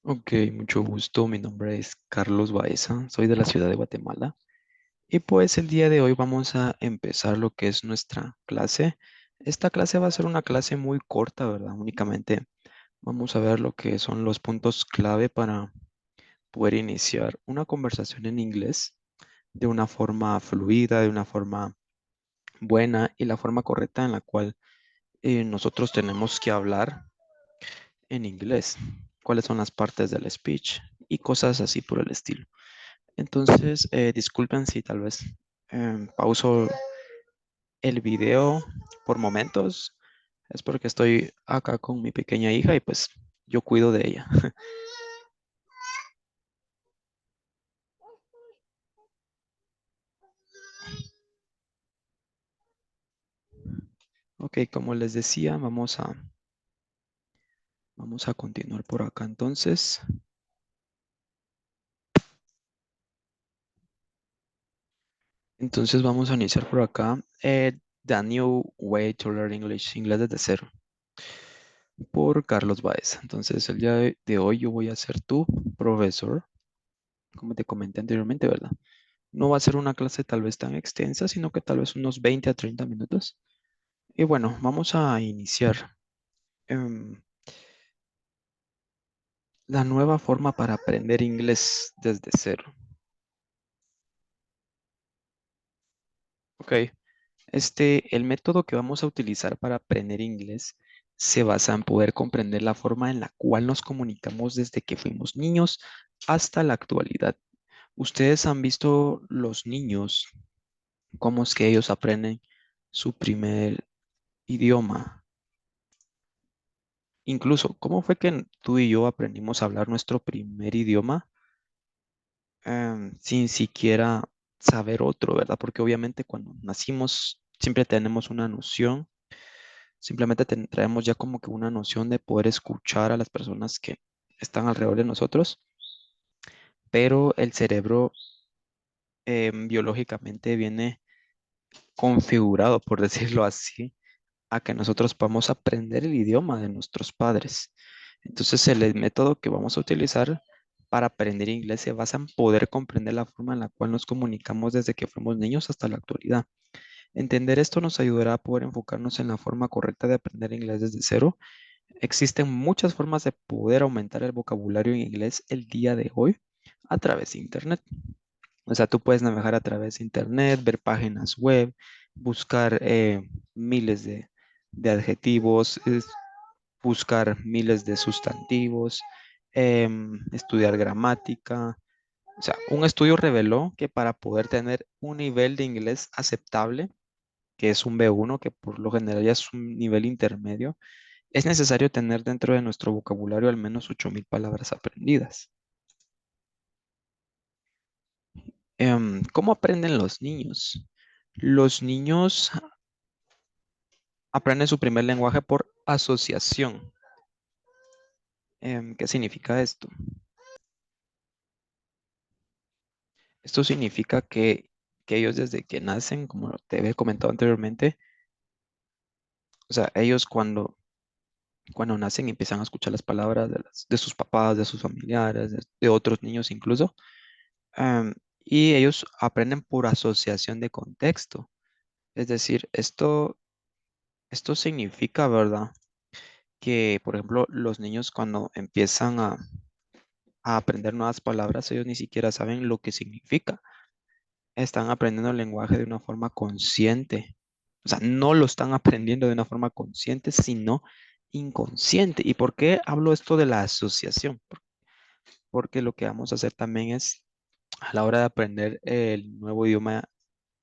Ok, mucho gusto. Mi nombre es Carlos Baeza, soy de la ciudad de Guatemala. Y pues el día de hoy vamos a empezar lo que es nuestra clase. Esta clase va a ser una clase muy corta, ¿verdad? Únicamente vamos a ver lo que son los puntos clave para poder iniciar una conversación en inglés de una forma fluida, de una forma buena y la forma correcta en la cual nosotros tenemos que hablar en inglés. Cuáles son las partes del speech y cosas así por el estilo. Entonces, disculpen si tal vez pauso el video por momentos. Es porque estoy acá con mi pequeña hija y pues yo cuido de ella. Ok, como les decía, vamos a continuar por acá entonces. Entonces vamos a iniciar por acá. The New Way to Learn English, inglés desde cero, por Carlos Baez. Entonces el día de hoy yo voy a ser tu profesor, como te comenté anteriormente, ¿verdad? No va a ser una clase tal vez tan extensa, sino que tal vez unos 20 a 30 minutos. Y bueno, vamos a iniciar. em, la nueva forma para aprender inglés desde cero. Ok, el método que vamos a utilizar para aprender inglés se basa en poder comprender la forma en la cual nos comunicamos desde que fuimos niños hasta la actualidad. Ustedes han visto los niños, cómo es que ellos aprenden su primer idioma. Incluso, ¿cómo fue que tú y yo aprendimos a hablar nuestro primer idioma sin siquiera saber otro, ¿verdad? Porque obviamente cuando nacimos siempre tenemos una noción, simplemente traemos ya como que una noción de poder escuchar a las personas que están alrededor de nosotros, pero el cerebro biológicamente viene configurado, por decirlo así, a que nosotros podamos aprender el idioma de nuestros padres. Entonces, el método que vamos a utilizar para aprender inglés se basa en poder comprender la forma en la cual nos comunicamos desde que fuimos niños hasta la actualidad. Entender esto nos ayudará a poder enfocarnos en la forma correcta de aprender inglés desde cero. Existen muchas formas de poder aumentar el vocabulario en inglés el día de hoy a través de Internet. O sea, tú puedes navegar a través de Internet, ver páginas web, buscar miles de adjetivos, buscar miles de sustantivos, estudiar gramática. O sea, un estudio reveló que para poder tener un nivel de inglés aceptable, que es un B1, que por lo general ya es un nivel intermedio, es necesario tener dentro de nuestro vocabulario al menos 8.000 palabras aprendidas. ¿Cómo aprenden los niños? Los niños aprenden su primer lenguaje por asociación. ¿Qué significa esto? Esto significa que ellos desde que nacen, como te había comentado anteriormente, o sea, ellos cuando nacen empiezan a escuchar las palabras de sus papás, de sus familiares, de otros niños incluso, em, y ellos aprenden por asociación de contexto. Es decir, esto significa, ¿verdad? Que, por ejemplo, los niños cuando empiezan a aprender nuevas palabras, ellos ni siquiera saben lo que significa. Están aprendiendo el lenguaje de una forma consciente. O sea, no lo están aprendiendo de una forma consciente, sino inconsciente. ¿Y por qué hablo esto de la asociación? Porque lo que vamos a hacer también es, a la hora de aprender el nuevo idioma,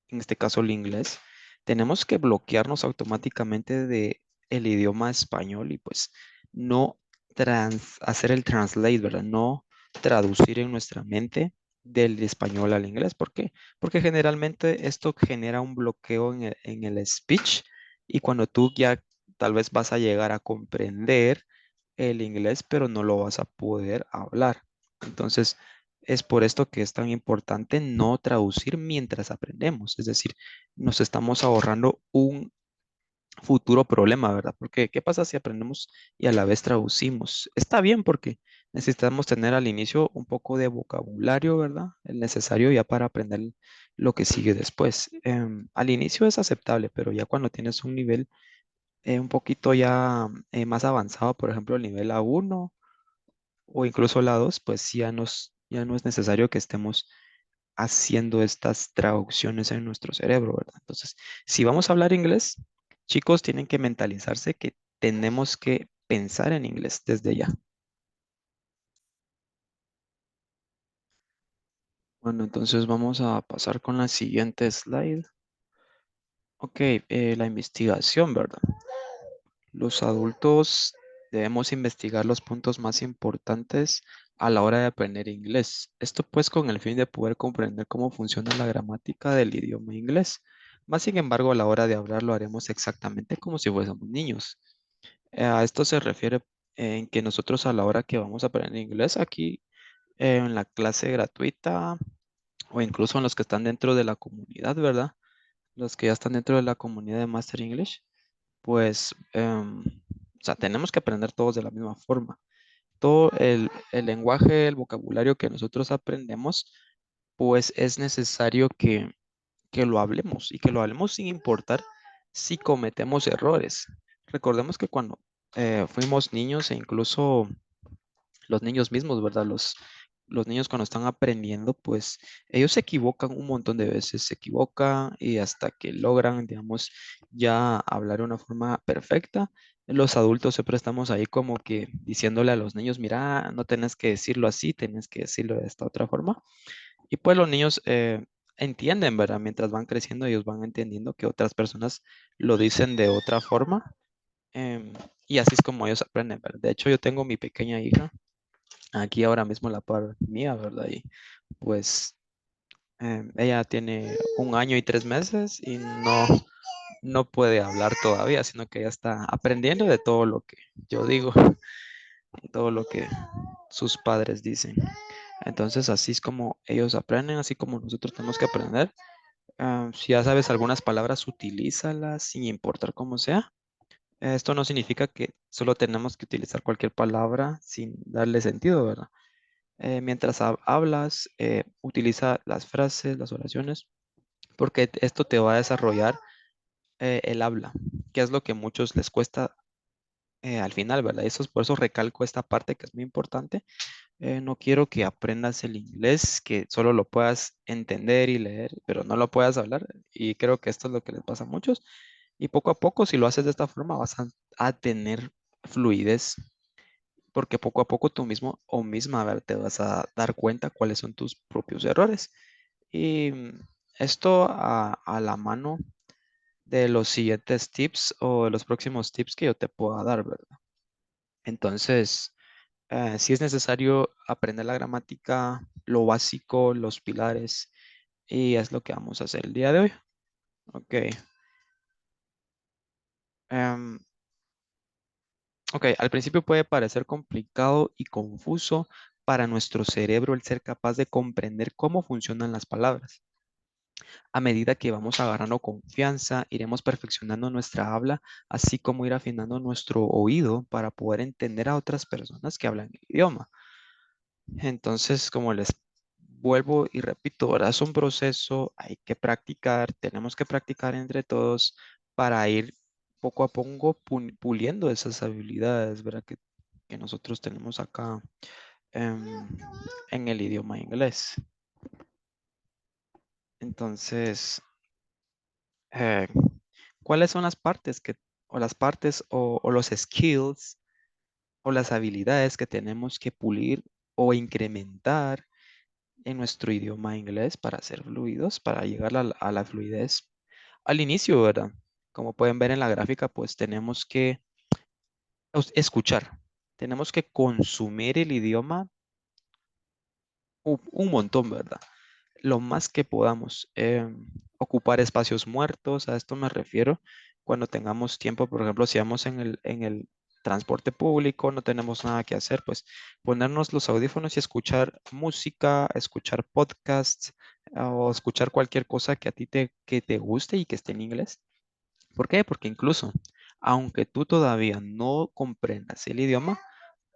en este caso el inglés, tenemos que bloquearnos automáticamente de el idioma español y pues no hacer el translate, ¿verdad? No traducir en nuestra mente del español al inglés. ¿Por qué? Porque generalmente esto genera un bloqueo en el speech y cuando tú ya tal vez vas a llegar a comprender el inglés, pero no lo vas a poder hablar. Entonces, es por esto que es tan importante no traducir mientras aprendemos. Es decir, nos estamos ahorrando un futuro problema, ¿verdad? Porque, ¿qué pasa si aprendemos y a la vez traducimos? Está bien porque necesitamos tener al inicio un poco de vocabulario, ¿verdad? El necesario ya para aprender lo que sigue después. Al inicio es aceptable, pero ya cuando tienes un nivel un poquito ya más avanzado, por ejemplo, el nivel A1 o incluso la 2, pues sí ya no es necesario que estemos haciendo estas traducciones en nuestro cerebro, ¿verdad? Entonces, si vamos a hablar inglés, chicos, tienen que mentalizarse que tenemos que pensar en inglés desde ya. Bueno, entonces vamos a pasar con la siguiente slide. Ok, la investigación, ¿verdad? Los adultos debemos investigar los puntos más importantes a la hora de aprender inglés. Esto pues con el fin de poder comprender cómo funciona la gramática del idioma inglés. Más sin embargo, a la hora de hablar lo haremos exactamente como si fuésemos niños. A esto se refiere en que nosotros a la hora que vamos a aprender inglés aquí en la clase gratuita o incluso en los que están dentro de la comunidad, ¿verdad? Los que ya están dentro de la comunidad de Master English, pues, o sea, tenemos que aprender todos de la misma forma. Todo el lenguaje, el vocabulario que nosotros aprendemos, pues es necesario que lo hablemos y que lo hablemos sin importar si cometemos errores. Recordemos que cuando fuimos niños e incluso los niños mismos, ¿verdad? Los niños cuando están aprendiendo, pues ellos se equivocan un montón de veces, se equivocan y hasta que logran, digamos, ya hablar de una forma perfecta. Los adultos siempre estamos ahí como que diciéndole a los niños, mira, no tenés que decirlo así, tenés que decirlo de esta otra forma. Y pues los niños entienden, ¿verdad? Mientras van creciendo, ellos van entendiendo que otras personas lo dicen de otra forma. em, y así es como ellos aprenden, ¿verdad? De hecho, yo tengo mi pequeña hija aquí ahora mismo a la par mía, ¿verdad? Y pues ella tiene 1 año y 3 meses y no puede hablar todavía, sino que ella está aprendiendo de todo lo que yo digo y todo lo que sus padres dicen. Entonces, así es como ellos aprenden, así como nosotros tenemos que aprender. Si ya sabes algunas palabras, utilízalas sin importar cómo sea. Esto no significa que solo tenemos que utilizar cualquier palabra sin darle sentido, ¿verdad? Mientras hablas, utiliza las frases, las oraciones, porque esto te va a desarrollar el habla, que es lo que a muchos les cuesta al final, ¿verdad? Eso es por eso recalco esta parte que es muy importante. No quiero que aprendas el inglés, que solo lo puedas entender y leer, pero no lo puedas hablar. Y creo que esto es lo que les pasa a muchos. Y poco a poco, si lo haces de esta forma, vas a tener fluidez porque poco a poco tú mismo o misma, a ver, te vas a dar cuenta cuáles son tus propios errores. Y esto a la mano de los siguientes tips o de los próximos tips que yo te pueda dar, ¿verdad? Entonces, si es necesario aprender la gramática, lo básico, los pilares, y es lo que vamos a hacer el día de hoy. Ok. em, ok, al principio puede parecer complicado y confuso para nuestro cerebro el ser capaz de comprender cómo funcionan las palabras. A medida que vamos agarrando confianza, iremos perfeccionando nuestra habla, así como ir afinando nuestro oído para poder entender a otras personas que hablan el idioma. Entonces, como les vuelvo y repito, ¿verdad? Es un proceso, hay que practicar, tenemos que practicar entre todos para ir poco a poco puliendo esas habilidades, ¿verdad? Que nosotros tenemos acá em, en el idioma inglés. Entonces, eh, ¿cuáles son las partes o las partes o los skills o las habilidades que tenemos que pulir o incrementar en nuestro idioma inglés para ser fluidos, para llegar a la fluidez al inicio, ¿verdad? Como pueden ver en la gráfica, pues tenemos que escuchar, tenemos que consumir el idioma un montón, ¿verdad? Lo más que podamos. Ocupar espacios muertos, a esto me refiero cuando tengamos tiempo, por ejemplo, si vamos en el transporte público, no tenemos nada que hacer, pues ponernos los audífonos y escuchar música, escuchar podcasts o escuchar cualquier cosa que a ti que te guste y que esté en inglés. ¿Por qué? Porque incluso, aunque tú todavía no comprendas el idioma,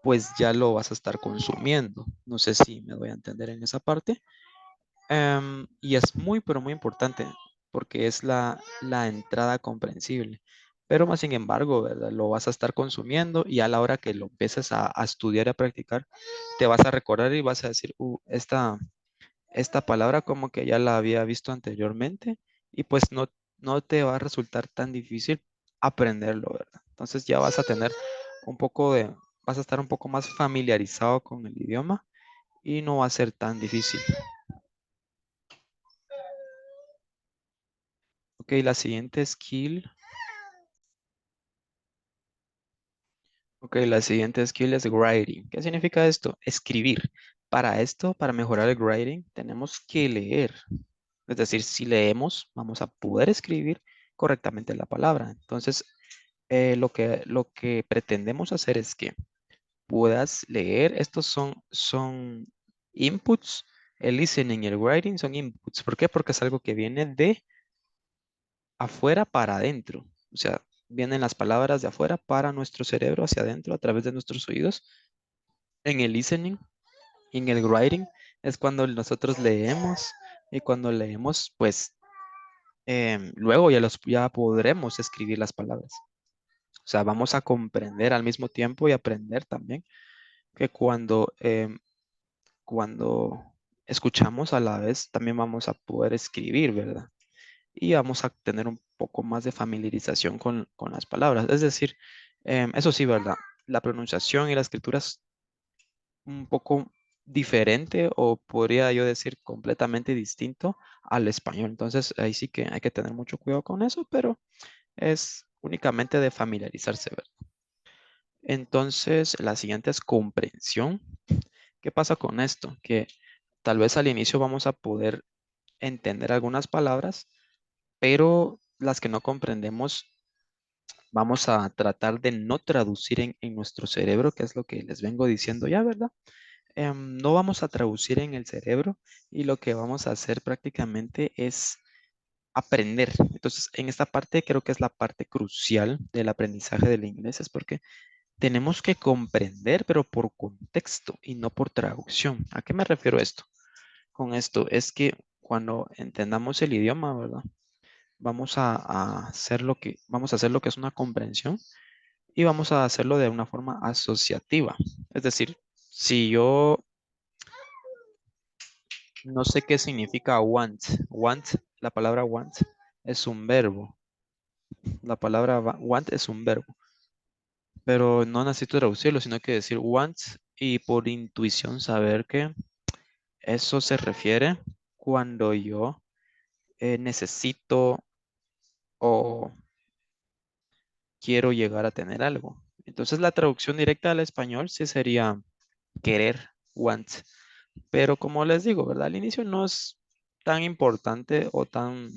pues ya lo vas a estar consumiendo. No sé si me doy a entender en esa parte. Y es muy, pero muy importante porque es la entrada comprensible. Pero más sin embargo, ¿verdad? Lo vas a estar consumiendo y a la hora que lo empieces a estudiar y a practicar, te vas a recordar y vas a decir, esta palabra como que ya la había visto anteriormente y pues no te va a resultar tan difícil aprenderlo, ¿verdad? Entonces ya vas a tener un poco de, vas a estar un poco más familiarizado con el idioma y no va a ser tan difícil. Ok, la siguiente skill. Ok, la siguiente skill es writing. ¿Qué significa esto? Escribir. Para esto, para mejorar el writing, tenemos que leer. Es decir, si leemos, vamos a poder escribir correctamente la palabra. Entonces, lo que pretendemos hacer es que puedas leer. Estos son inputs. El listening y el writing son inputs. ¿Por qué? Porque es algo que viene de afuera para adentro. O sea, vienen las palabras de afuera para nuestro cerebro, hacia adentro, a través de nuestros oídos. En el listening, en el writing, es cuando nosotros leemos y cuando leemos, pues luego ya podremos escribir las palabras. O sea, vamos a comprender al mismo tiempo y aprender también que cuando escuchamos a la vez, también vamos a poder escribir, ¿verdad? Y vamos a tener un poco más de familiarización con las palabras. Es decir, eso sí, ¿verdad? La pronunciación y la escritura es un poco diferente o podría yo decir completamente distinto al español. Entonces ahí sí que hay que tener mucho cuidado con eso, pero es únicamente de familiarizarse, ¿verdad? Entonces la siguiente es comprensión. ¿Qué pasa con esto? Que tal vez al inicio vamos a poder entender algunas palabras, pero las que no comprendemos vamos a tratar de no traducir en nuestro cerebro, que es lo que les vengo diciendo ya, ¿verdad? No vamos a traducir en el cerebro y lo que vamos a hacer prácticamente es aprender. Entonces, en esta parte creo que es la parte crucial del aprendizaje del inglés, es porque tenemos que comprender, pero por contexto y no por traducción. ¿A qué me refiero esto? Con esto es que cuando entendamos el idioma, ¿verdad? Vamos a hacer lo que es una comprensión y vamos a hacerlo de una forma asociativa. Es decir, si yo no sé qué significa want. Want, la palabra want es un verbo. La palabra want es un verbo, pero no necesito traducirlo, sino que decir want y por intuición saber que eso se refiere cuando yo necesito o quiero llegar a tener algo. Entonces la traducción directa al español sí sería querer, want. Pero como les digo, ¿verdad? Al inicio no es tan importante o tan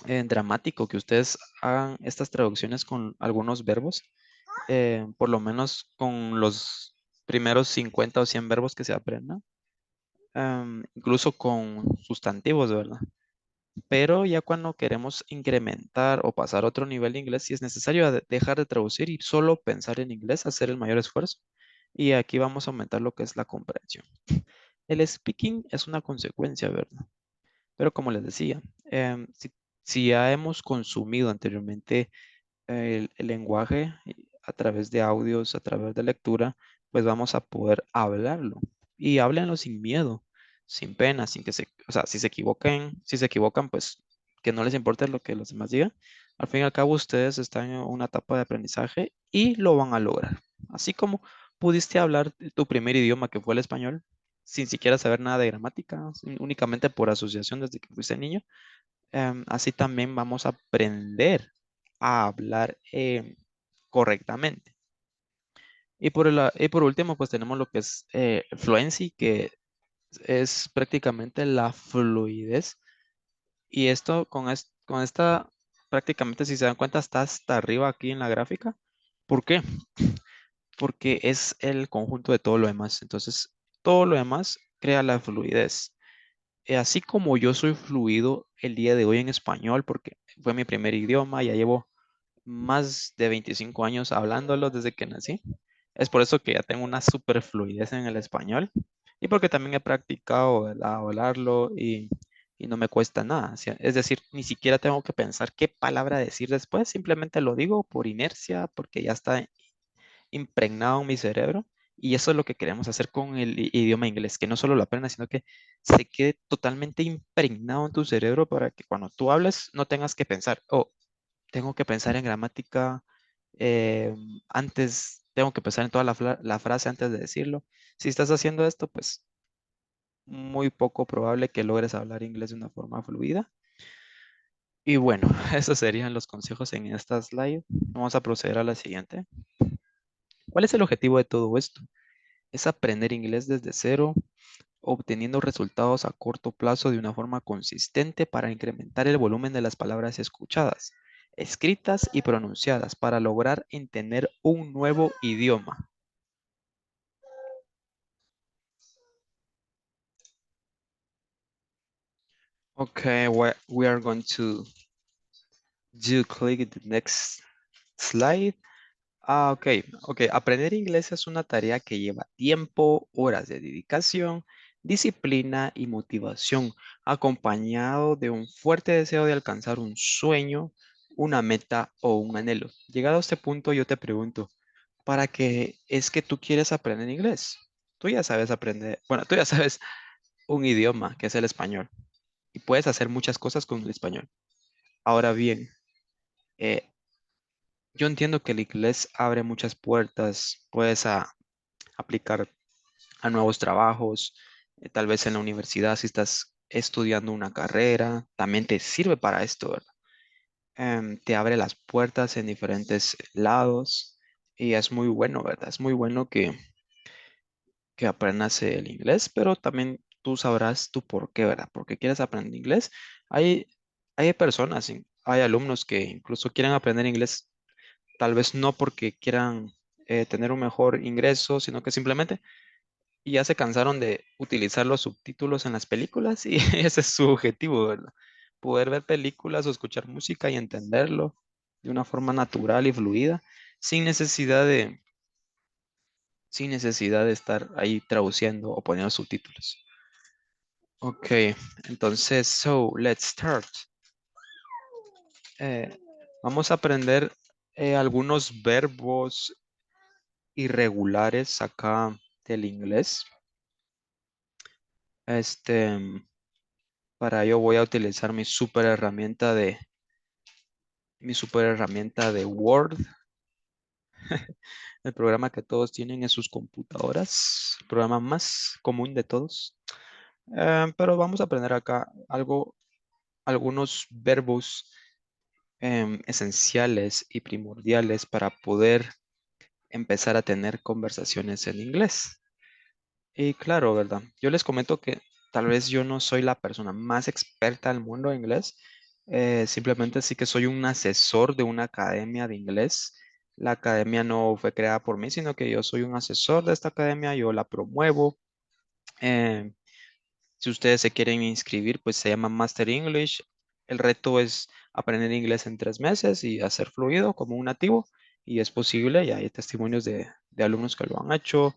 dramático que ustedes hagan estas traducciones con algunos verbos, por lo menos con los primeros 50 o 100 verbos que se aprendan, incluso con sustantivos, ¿verdad? Pero ya cuando queremos incrementar o pasar a otro nivel de inglés, si es necesario dejar de traducir y solo pensar en inglés, hacer el mayor esfuerzo. Y aquí vamos a aumentar lo que es la comprensión. El speaking es una consecuencia, ¿verdad? Pero como les decía, si ya hemos consumido anteriormente el lenguaje a través de audios, a través de lectura, pues vamos a poder hablarlo. Y háblenlo sin miedo, sin pena, sin que o sea, si se equivocan, pues que no les importe lo que los demás digan. Al fin y al cabo, ustedes están en una etapa de aprendizaje y lo van a lograr. Así como pudiste hablar tu primer idioma, que fue el español, sin siquiera saber nada de gramática, únicamente por asociación desde que fuiste niño, así también vamos a aprender a hablar correctamente. Y por último, pues tenemos lo que es fluency, que es prácticamente la fluidez. Y esto con esta, prácticamente si se dan cuenta, está hasta arriba aquí en la gráfica. ¿Por qué? Porque es el conjunto de todo lo demás. Entonces, todo lo demás crea la fluidez. Así como yo soy fluido el día de hoy en español, porque fue mi primer idioma, ya llevo más de 25 años hablándolo desde que nací. Es por eso que ya tengo una super fluidez en el español y porque también he practicado, ¿verdad? Hablarlo y no me cuesta nada. Es decir, ni siquiera tengo que pensar qué palabra decir después, simplemente lo digo por inercia, porque ya está impregnado en mi cerebro. Y eso es lo que queremos hacer con el idioma inglés, que no solo lo aprendas, sino que se quede totalmente impregnado en tu cerebro para que cuando tú hables no tengas que pensar, oh, tengo que pensar en gramática antes, tengo que pensar en toda la frase antes de decirlo. Si estás haciendo esto, pues muy poco probable que logres hablar inglés de una forma fluida. Y bueno, esos serían los consejos en esta slide. Vamos a proceder a la siguiente. ¿Cuál es el objetivo de todo esto? Es aprender inglés desde cero, obteniendo resultados a corto plazo de una forma consistente para incrementar el volumen de las palabras escuchadas, escritas y pronunciadas para lograr entender un nuevo idioma. Okay, we are going to do click the next slide. Ok, ok. Aprender inglés es una tarea que lleva tiempo, horas de dedicación, disciplina y motivación, acompañado de un fuerte deseo de alcanzar un sueño, una meta o un anhelo. Llegado a este punto, yo te pregunto, ¿para qué es que tú quieres aprender inglés? Tú ya sabes aprender, bueno, tú ya sabes un idioma que es el español y puedes hacer muchas cosas con el español. Ahora bien, eh, yo entiendo que el inglés abre muchas puertas, puedes aplicar a nuevos trabajos, tal vez en la universidad si estás estudiando una carrera, también te sirve para esto, ¿verdad? Te abre las puertas en diferentes lados y es muy bueno, ¿verdad? Es muy bueno que aprendas el inglés, pero también tú sabrás tu por qué, ¿verdad? ¿Por qué quieres aprender inglés? Hay, hay personas, hay alumnos que incluso quieren aprender inglés, tal vez no porque quieran tener un mejor ingreso, sino que simplemente y ya se cansaron de utilizar los subtítulos en las películas y ese es su objetivo, ¿verdad? Poder ver películas o escuchar música y entenderlo de una forma natural y fluida, sin necesidad sin necesidad de estar ahí traduciendo o poniendo subtítulos. Ok, entonces, so, let's start. Eh, vamos a aprender algunos verbos irregulares acá del inglés. Este, para ello voy a utilizar mi super herramienta de Word, el programa que todos tienen en sus computadoras, el programa más común de todos. Pero vamos a aprender acá algunos verbos esenciales y primordiales para poder empezar a tener conversaciones en inglés. Y claro, ¿verdad? Yo les comento que tal vez yo no soy la persona más experta del mundo de inglés. Simplemente sí que soy un asesor de una academia de inglés. La academia no fue creada por mí, sino que yo soy un asesor de esta academia. Yo la promuevo. Eh, si ustedes se quieren inscribir, pues se llama Master English. El reto es aprender inglés en 3 meses y hacer fluido como un nativo. Y es posible, ya hay testimonios de alumnos que lo han hecho.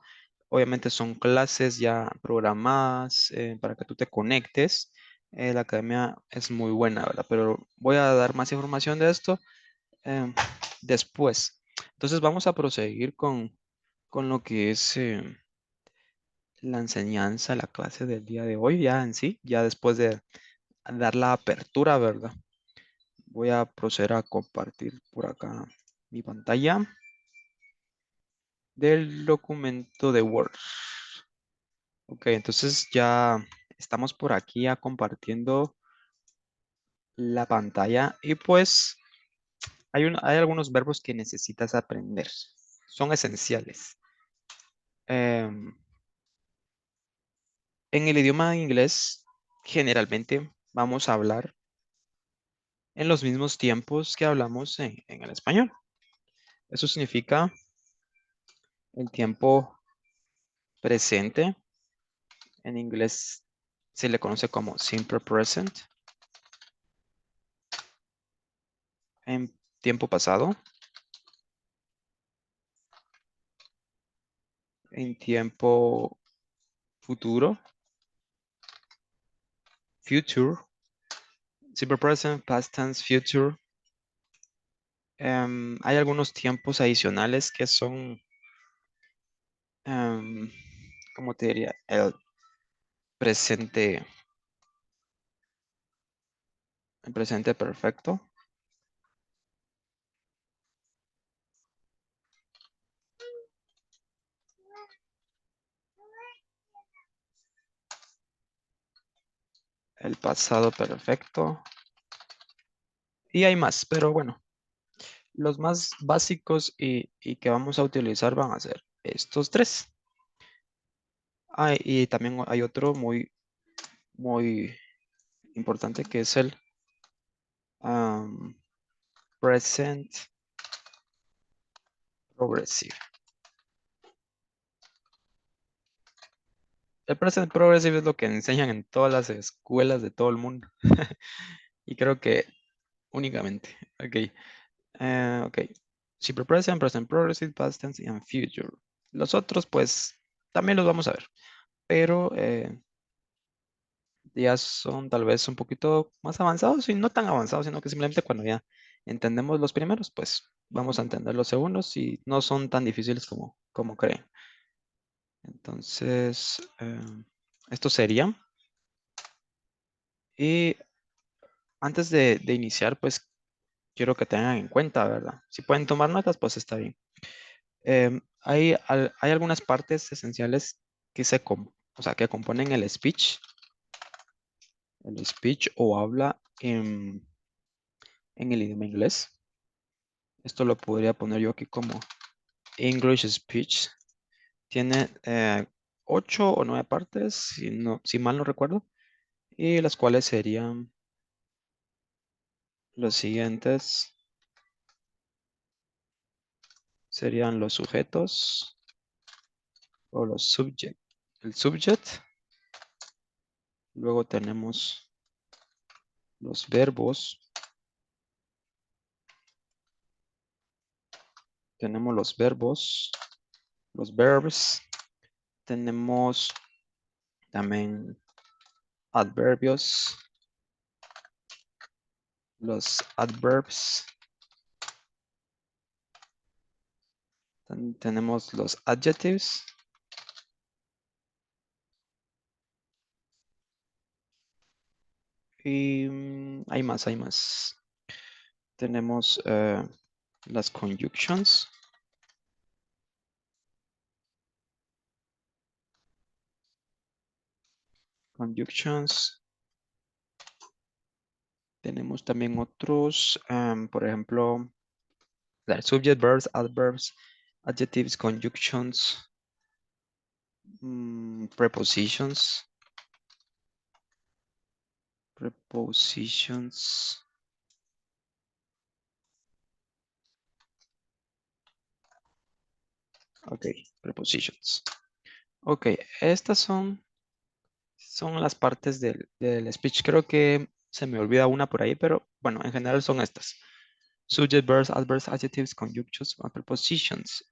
Obviamente son clases ya programadas para que tú te conectes. La academia es muy buena, ¿verdad? Pero voy a dar más información de esto eh, después. Entonces vamos a proseguir con lo que es la enseñanza, la clase del día de hoy, ya en sí, ya después de dar la apertura, ¿verdad? Voy a proceder a compartir por acá mi pantalla del documento de Word. Ok, entonces ya estamos por aquí ya compartiendo la pantalla y pues hay algunos verbos que necesitas aprender. Son esenciales. Em, en el idioma inglés, generalmente vamos a hablar en los mismos tiempos que hablamos en el español. Eso significa el tiempo presente. En inglés se le conoce como simple present. En tiempo pasado, en tiempo futuro, future, simple present, past tense, future. Hay algunos tiempos adicionales que son, em, ¿cómo te diría? Presente, el presente perfecto, el pasado perfecto y hay más, pero bueno, los más básicos y que vamos a utilizar van a ser estos tres. Ah, y también hay otro muy importante que es el am, present progressive. El present progressive es lo que enseñan en todas las escuelas de todo el mundo. Y creo que únicamente. Ok. Ok. Simple present, present progressive, past tense y future. Los otros, pues, también los vamos a ver. Pero ya son tal vez un poquito más avanzados y no tan avanzados, sino que simplemente cuando ya entendemos los primeros, pues vamos a entender los segundos y no son tan difíciles como creen. Entonces, esto sería. Y antes de iniciar, pues quiero que tengan en cuenta, ¿verdad? Si pueden tomar notas, pues está bien. Hay algunas partes esenciales o sea, que componen el speech o habla en el idioma inglés. Esto lo podría poner yo aquí como English speech. Tiene 8 o 9 partes, si mal no recuerdo, y las cuales serían los siguientes. Serían los sujetos o los subject. El subject, luego tenemos los verbos, los verbs, tenemos también adverbios, los adverbs, tenemos los adjectives y hay más. Tenemos las conjunctions. Tenemos también otros, por ejemplo, subject, verbs, adverbs, adjectives, conjunctions, prepositions, prepositions. Ok, prepositions. Ok, estas son las partes del speech. Creo que se me olvida una por ahí, pero bueno, en general son estas. Subject, verbs, adverbs, adjectives, conjunctions, prepositions.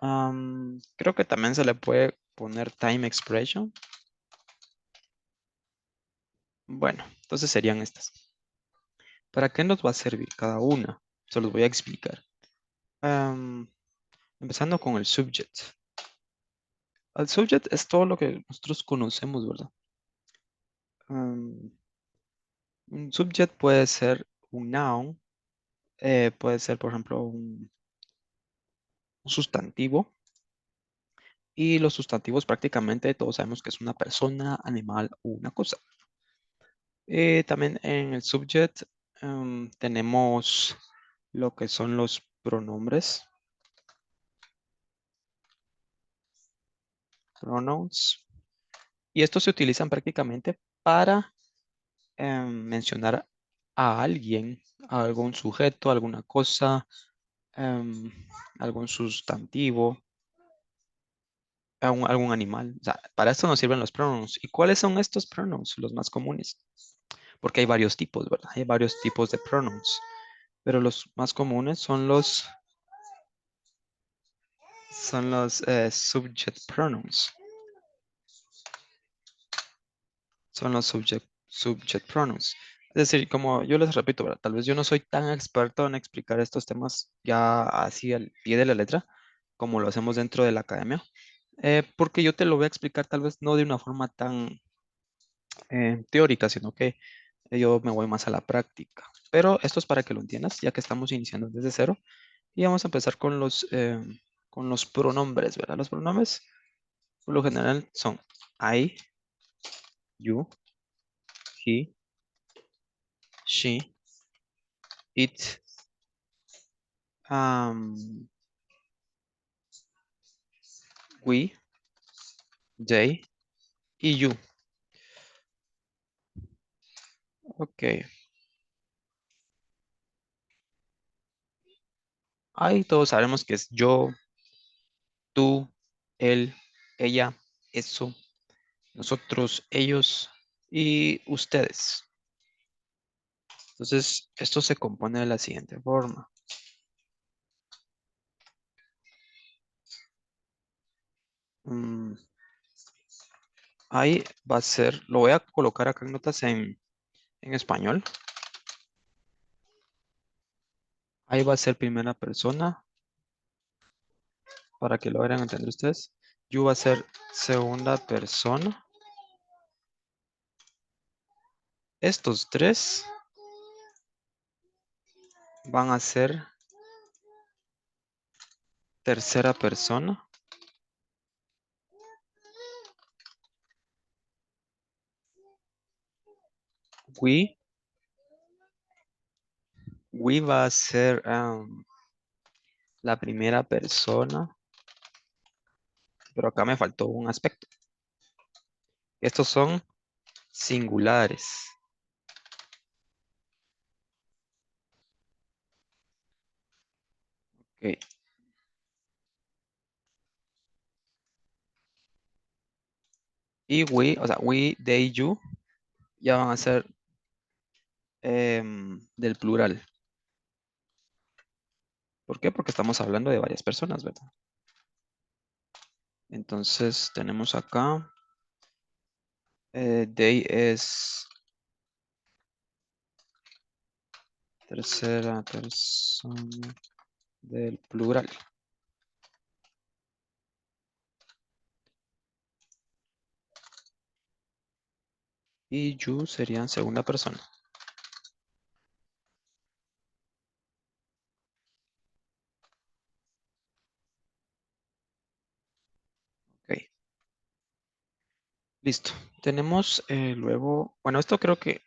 Creo que también se le puede poner time expression. Bueno, entonces serían estas. ¿Para qué nos va a servir cada una? Se los voy a explicar. Am, Empezando con el subject. El subject es todo lo que nosotros conocemos, ¿verdad? Am, un subject puede ser un noun, puede ser, por ejemplo, un sustantivo. Y los sustantivos prácticamente todos sabemos que es una persona, animal o una cosa. También en el subject tenemos lo que son los pronombres. Pronouns. Y estos se utilizan prácticamente para mencionar a alguien, a algún sujeto, alguna cosa, em, algún sustantivo, algún animal. O sea, para esto nos sirven los pronouns. ¿Y cuáles son estos pronouns? Los más comunes. Porque hay varios tipos, ¿verdad? Hay varios tipos de pronouns. Pero los más comunes son los son los subject pronouns. Son los subject pronouns. Es decir, como yo les repito, ¿verdad? Tal vez yo no soy tan experto en explicar estos temas ya así al pie de la letra, como lo hacemos dentro de la academia, porque yo te lo voy a explicar tal vez no de una forma tan teórica, sino que yo me voy más a la práctica. Pero esto es para que lo entiendas, ya que estamos iniciando desde cero. Y vamos a empezar con los pronombres, ¿verdad? Los pronombres, por lo general, son I, you, he, she, it, um, we, they y you. Ok. Ahí todos sabemos que es yo, tú, él, ella, eso, nosotros, ellos y ustedes. Entonces, esto se compone de la siguiente forma. Mm, ahí va a ser, lo voy a colocar acá en notas en español. Ahí va a ser primera persona para que lo vayan a entender ustedes. You va a ser segunda persona. Estos tres van a ser tercera persona. We, we va a ser la primera persona, pero acá me faltó un aspecto. Estos son singulares. Ok. Y we, o sea, we, they, you, ya van a ser del plural. ¿Por qué? Porque estamos hablando de varias personas, ¿verdad? Entonces tenemos acá, they es tercera persona del plural. Y you serían segunda persona. Ok, listo. Tenemos luego, bueno, esto creo que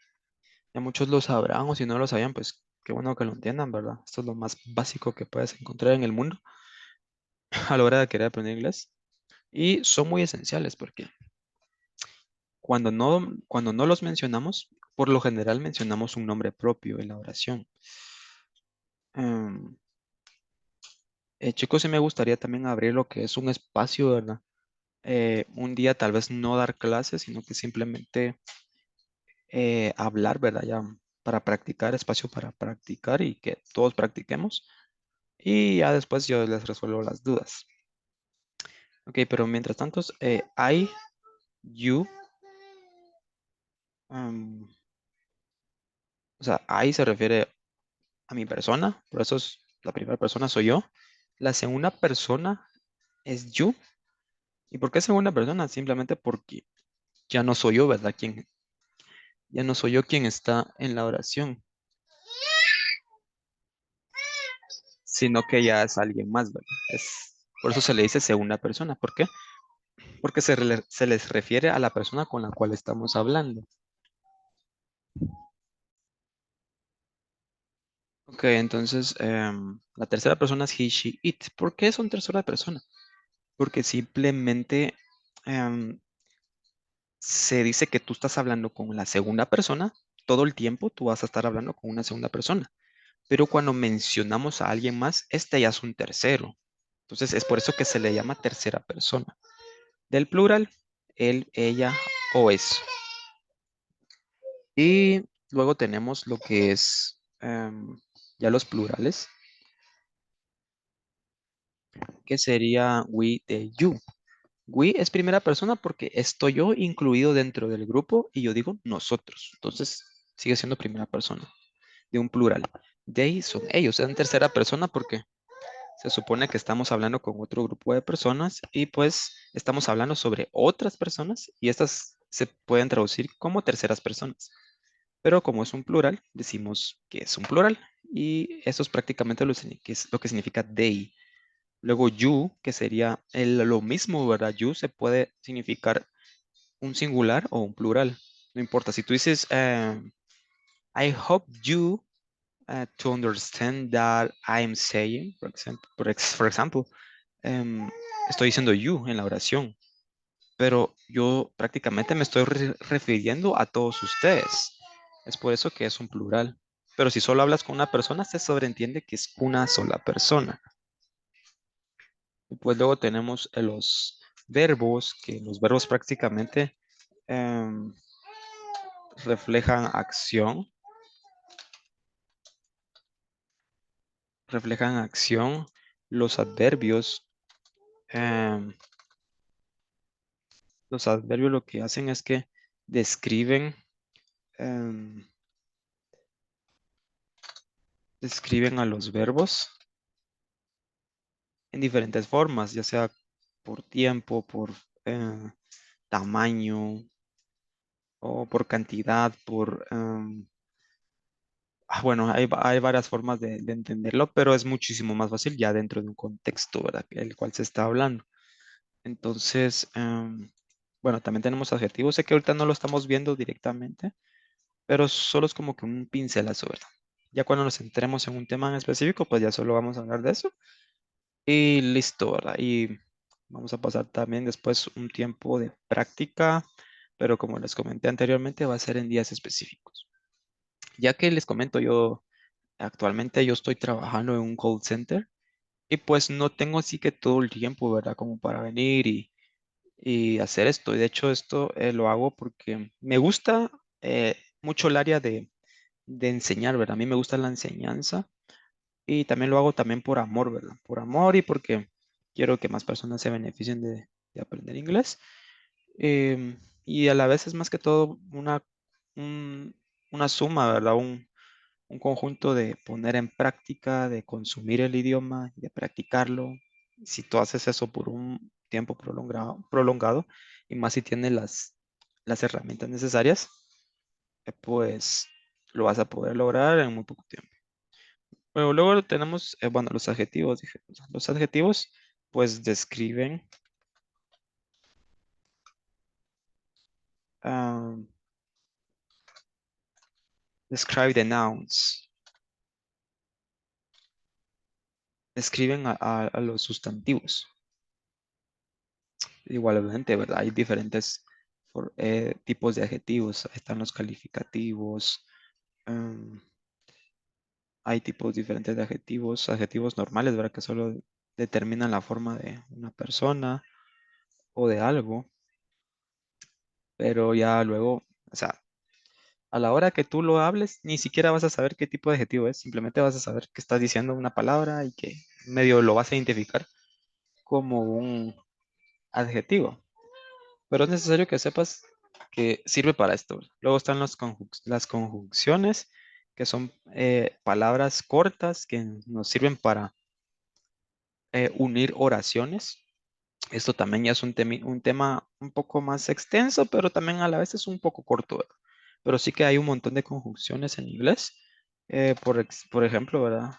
ya muchos lo sabrán o si no lo sabían, pues qué bueno que lo entiendan, ¿verdad? Esto es lo más básico que puedes encontrar en el mundo a la hora de querer aprender inglés. Y son muy esenciales porque cuando no los mencionamos, por lo general mencionamos un nombre propio en la oración. Em, chicos, sí me gustaría también abrir lo que es un espacio, ¿verdad? Un día tal vez no dar clases, sino que simplemente hablar, ¿verdad? Ya para practicar, espacio para practicar y que todos practiquemos. Y ya después yo les resuelvo las dudas. Ok, pero mientras tanto, I, you, um, o sea, I se refiere a mi persona, por eso es la primera persona soy yo. La segunda persona es you. ¿Y por qué segunda persona? Simplemente porque ya no soy yo, ¿verdad? Ya no soy yo quien está en la oración, sino que ya es alguien más, ¿verdad? Por eso se le dice segunda persona. ¿Por qué? Porque se les refiere a la persona con la cual estamos hablando. Ok, entonces la tercera persona es he, she, it. ¿Por qué son tercera persona? Porque simplemente em, se dice que tú estás hablando con la segunda persona, todo el tiempo tú vas a estar hablando con una segunda persona. Pero cuando mencionamos a alguien más, este ya es un tercero. Entonces es por eso que se le llama tercera persona. Del plural, él, ella o eso. Y luego tenemos lo que es ya los plurales. que sería we de you. We es primera persona porque estoy yo incluido dentro del grupo y yo digo nosotros. Entonces sigue siendo primera persona de un plural. They son ellos, en tercera persona porque se supone que estamos hablando con otro grupo de personas y pues estamos hablando sobre otras personas y estas se pueden traducir como terceras personas. Pero como es un plural, decimos que es un plural y eso es prácticamente que es lo que significa they. Luego you, que sería lo mismo, ¿verdad? You se puede significar un singular o un plural. No importa. Si tú dices, I hope you to understand that I'm saying, for example, em, estoy diciendo you en la oración, pero yo prácticamente me estoy refiriendo a todos ustedes. Es por eso que es un plural. Pero si solo hablas con una persona, se sobreentiende que es una sola persona. Y pues luego tenemos los verbos, que los verbos prácticamente em, reflejan acción, reflejan acción. Em, los adverbios lo que hacen es que describen, em, describen a los verbos en diferentes formas, ya sea por tiempo, por eh, tamaño o por cantidad, bueno, hay varias formas de entenderlo, pero es muchísimo más fácil ya dentro de un contexto, ¿verdad? El cual se está hablando. Entonces, bueno, también tenemos adjetivos. Sé que ahorita no lo estamos viendo directamente, pero solo es como que un pincelazo, ¿verdad? Ya cuando nos centremos en un tema en específico, pues ya solo vamos a hablar de eso. Y listo, ¿verdad? Y vamos a pasar también después un tiempo de práctica, pero como les comenté anteriormente, va a ser en días específicos. Ya que les comento, actualmente yo estoy trabajando en un call center y pues no tengo así que todo el tiempo, ¿verdad? Como para venir y hacer esto. Y de hecho esto lo hago porque me gusta mucho el área de enseñar, ¿verdad? A mí me gusta la enseñanza y también lo hago también por amor, ¿verdad? Por amor y porque quiero que más personas se beneficien de aprender inglés. Y a la vez es más que todo un- una suma, ¿verdad? Un conjunto de poner en práctica, de consumir el idioma, de practicarlo. Si tú haces eso por un tiempo prolongado y más si tienes las herramientas necesarias, pues lo vas a poder lograr en muy poco tiempo. Bueno, luego tenemos, bueno, los adjetivos. Los adjetivos, pues um, describe the nouns, describen a los sustantivos. Igualmente, ¿verdad? Hay diferentes tipos de adjetivos. Están los calificativos. em, Hay tipos diferentes de adjetivos. Adjetivos normales, ¿verdad? Que solo determinan la forma de una persona o de algo. Pero ya luego, o sea, a la hora que tú lo hables, ni siquiera vas a saber qué tipo de adjetivo es. Simplemente vas a saber que estás diciendo una palabra y que medio lo vas a identificar como un adjetivo. Pero es necesario que sepas que sirve para esto. Luego están las conjunciones, que son palabras cortas que nos sirven para unir oraciones. Esto también ya es un tema un poco más extenso, pero también a la vez es un poco corto, ¿verdad? Pero sí que hay un montón de conjunciones en inglés. Por ejemplo, ¿verdad?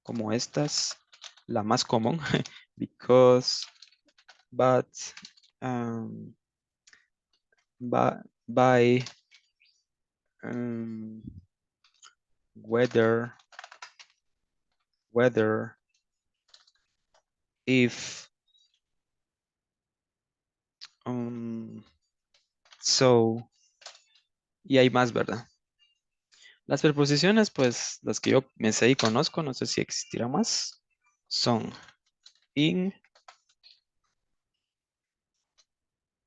Como estas, la más común, because, but, um, by, um, whether, whether, if, um, so, y hay más, ¿verdad? Las preposiciones, pues las que yo me sé y conozco, no sé si existirá más, son in,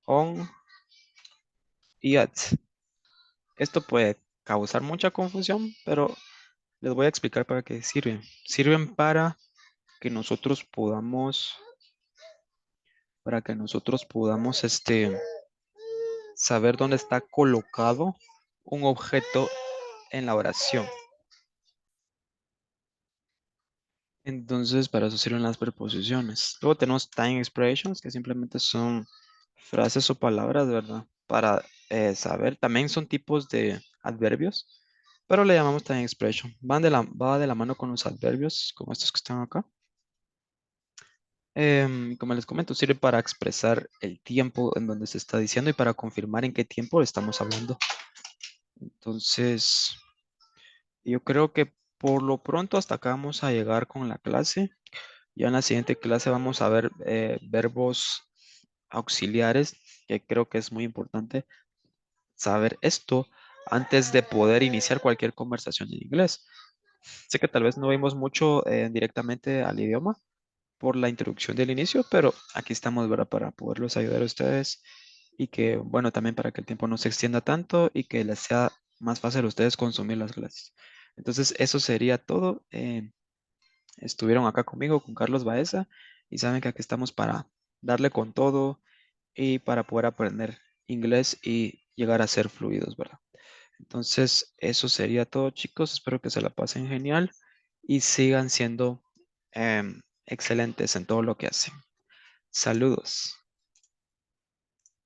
on y at. Esto puede causar mucha confusión, pero les voy a explicar para qué sirven. Sirven para que nosotros podamos, saber dónde está colocado un objeto en la oración. Entonces, para eso sirven las preposiciones. Luego tenemos time expressions, que simplemente son frases o palabras, ¿verdad? Para saber, también son tipos de adverbios, pero le llamamos time expression. Va de la mano con los adverbios, como estos que están acá. Como les comento, sirve para expresar el tiempo en donde se está diciendo y para confirmar en qué tiempo estamos hablando. Entonces, yo creo que por lo pronto hasta acá vamos a llegar con la clase. Ya en la siguiente clase vamos a ver verbos auxiliares, que creo que es muy importante saber esto antes de poder iniciar cualquier conversación en inglés. Sé que tal vez no vimos mucho directamente al idioma por la introducción del inicio, pero aquí estamos, ¿verdad? Para poderlos ayudar a ustedes y que, bueno, también para que el tiempo no se extienda tanto y que les sea más fácil a ustedes consumir las clases. Entonces, eso sería todo. Estuvieron acá conmigo, con Carlos Baeza, y saben que aquí estamos para darle con todo y para poder aprender inglés y llegar a ser fluidos, ¿verdad? Entonces, eso sería todo, chicos. Espero que se la pasen genial y sigan siendo excelentes en todo lo que hacen. Saludos.